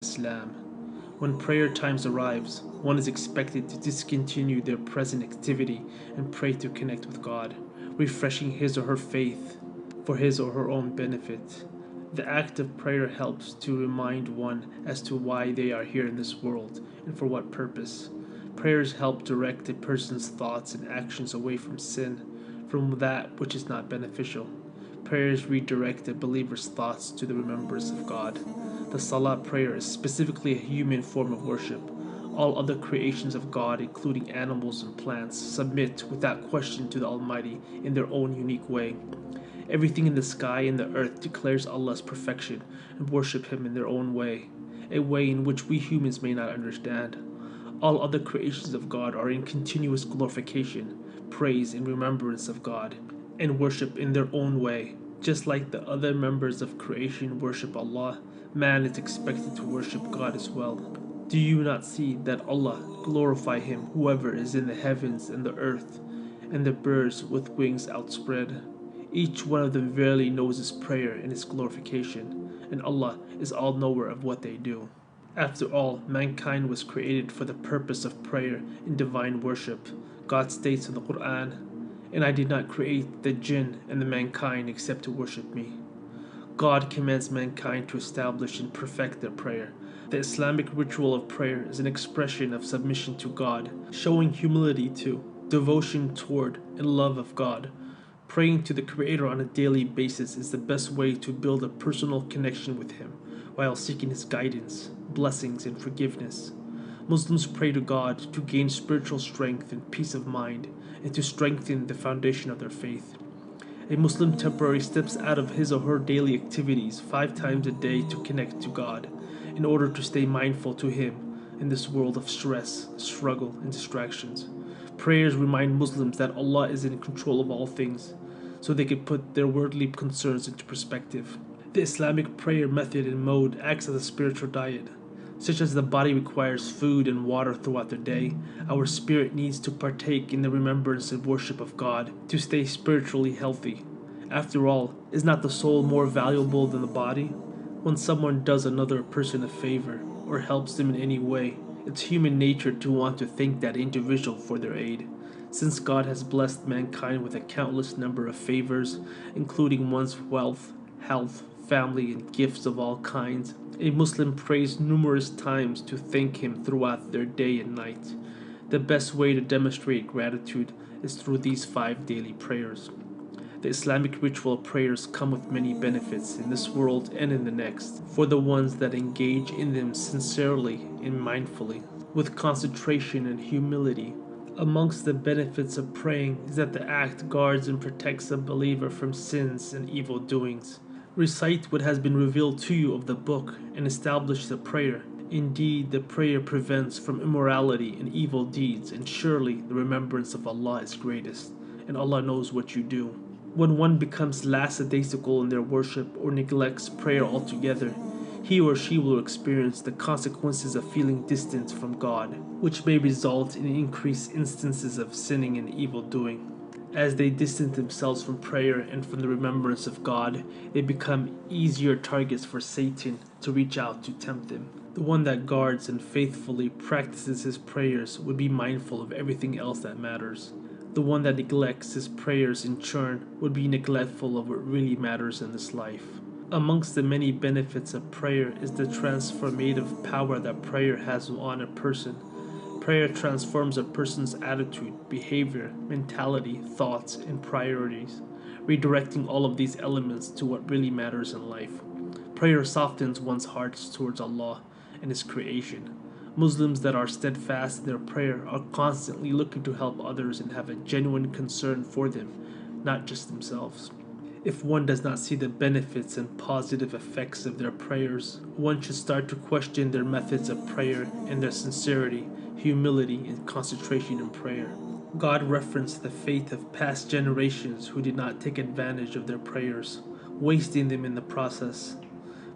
Islam. When prayer times arrives, one is expected to discontinue their present activity and pray to connect with God, refreshing his or her faith for his or her own benefit. The act of prayer helps to remind one as to why they are here in this world and for what purpose. Prayers help direct a person's thoughts and actions away from sin, from that which is not beneficial. Prayers redirect a believer's thoughts to the remembrance of God. The Salah prayer is specifically a human form of worship. All other creations of God, including animals and plants, submit without question to the Almighty in their own unique way. Everything in the sky and the earth declares Allah's perfection and worship Him in their own way, a way in which we humans may not understand. All other creations of God are in continuous glorification, praise, and remembrance of God, and worship in their own way. Just like the other members of creation worship Allah, man is expected to worship God as well. Do you not see that Allah glorify Him, whoever is in the heavens and the earth, and the birds with wings outspread? Each one of them verily knows His prayer and His glorification, and Allah is all knower of what they do. After all, mankind was created for the purpose of prayer and divine worship. God states in the Quran, "And I did not create the jinn and the mankind except to worship me." God commands mankind to establish and perfect their prayer. The Islamic ritual of prayer is an expression of submission to God, showing humility to, devotion toward, and love of God. Praying to the Creator on a daily basis is the best way to build a personal connection with Him, while seeking His guidance, blessings, and forgiveness. Muslims pray to God to gain spiritual strength and peace of mind, and to strengthen the foundation of their faith. A Muslim temporarily steps out of his or her daily activities 5 times a day to connect to God, in order to stay mindful to Him in this world of stress, struggle, and distractions. Prayers remind Muslims that Allah is in control of all things, so they can put their worldly concerns into perspective. The Islamic prayer method and mode acts as a spiritual diet. Such as the body requires food and water throughout the day, our spirit needs to partake in the remembrance and worship of God to stay spiritually healthy. After all, is not the soul more valuable than the body? When someone does another person a favor or helps them in any way, it's human nature to want to thank that individual for their aid. Since God has blessed mankind with a countless number of favors, including one's wealth, health, family, and gifts of all kinds, a Muslim prays numerous times to thank Him throughout their day and night. The best way to demonstrate gratitude is through these 5 daily prayers. The Islamic ritual prayers come with many benefits in this world and in the next, for the ones that engage in them sincerely and mindfully, with concentration and humility. Amongst the benefits of praying is that the act guards and protects a believer from sins and evil doings. Recite what has been revealed to you of the book and establish the prayer. Indeed, the prayer prevents from immorality and evil deeds, and surely the remembrance of Allah is greatest, and Allah knows what you do. When one becomes lackadaisical in their worship or neglects prayer altogether, he or she will experience the consequences of feeling distant from God, which may result in increased instances of sinning and evil doing. As they distance themselves from prayer and from the remembrance of God, they become easier targets for Satan to reach out to tempt them. The one that guards and faithfully practices his prayers would be mindful of everything else that matters. The one that neglects his prayers in turn would be neglectful of what really matters in this life. Amongst the many benefits of prayer is the transformative power that prayer has on a person. Prayer transforms a person's attitude, behavior, mentality, thoughts, and priorities, redirecting all of these elements to what really matters in life. Prayer softens one's hearts towards Allah and His creation. Muslims that are steadfast in their prayer are constantly looking to help others and have a genuine concern for them, not just themselves. If one does not see the benefits and positive effects of their prayers, one should start to question their methods of prayer and their sincerity, humility, and concentration in prayer. God referenced the faith of past generations who did not take advantage of their prayers, wasting them in the process.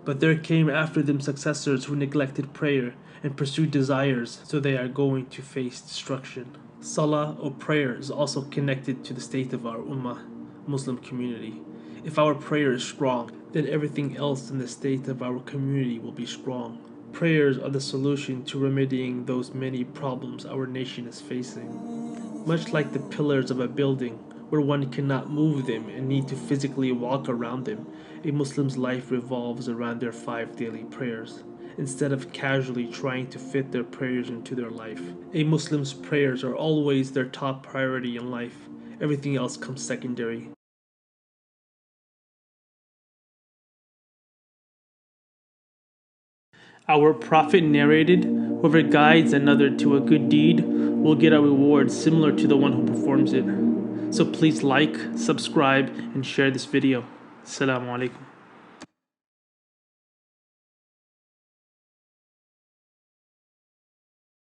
But there came after them successors who neglected prayer and pursued desires, so they are going to face destruction. Salah or prayer is also connected to the state of our ummah, Muslim community. If our prayer is strong, then everything else in the state of our community will be strong. Prayers are the solution to remedying those many problems our nation is facing. Much like the pillars of a building, where one cannot move them and need to physically walk around them, a Muslim's life revolves around their 5 daily prayers, instead of casually trying to fit their prayers into their life. A Muslim's prayers are always their top priority in life. Everything else comes secondary. Our Prophet narrated, "Whoever guides another to a good deed will get a reward similar to the one who performs it." So please like, subscribe, and share this video. Assalamu alaikum.